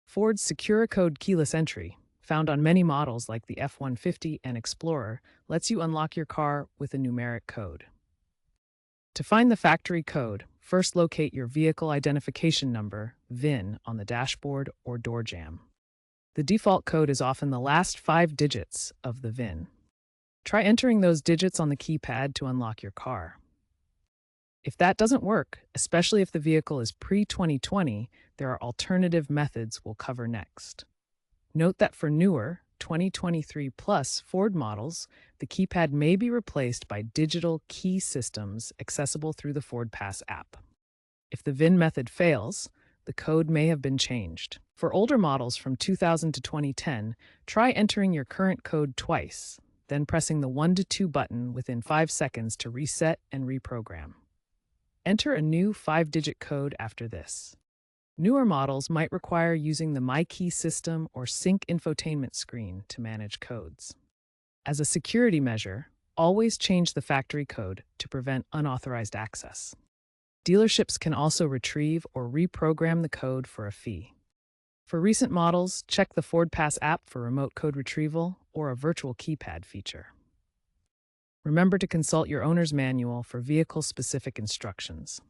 Ford's SecuriCode keyless entry, found on many models like the F-150 and Explorer, lets you unlock your car with a numeric code. To find the factory code, first locate your vehicle identification number, VIN, on the dashboard or door jamb. The default code is often the last 5 digits of the VIN. Try entering those digits on the keypad to unlock your car. If that doesn't work, especially if the vehicle is pre-2020, there are alternative methods we'll cover next. Note that for newer 2023 plus Ford models, the keypad may be replaced by digital key systems accessible through the Ford Pass app. If the VIN method fails, the code may have been changed. For older models from 2000 to 2010, try entering your current code twice, then pressing the 1 to 2 button within 5 seconds to reset and reprogram. Enter a new 5-digit code after this. Newer models might require using the My Key system or Sync infotainment screen to manage codes. As a security measure, always change the factory code to prevent unauthorized access. Dealerships can also retrieve or reprogram the code for a fee. For recent models, check the Ford Pass app for remote code retrieval or a virtual keypad feature. Remember to consult your owner's manual for vehicle-specific instructions.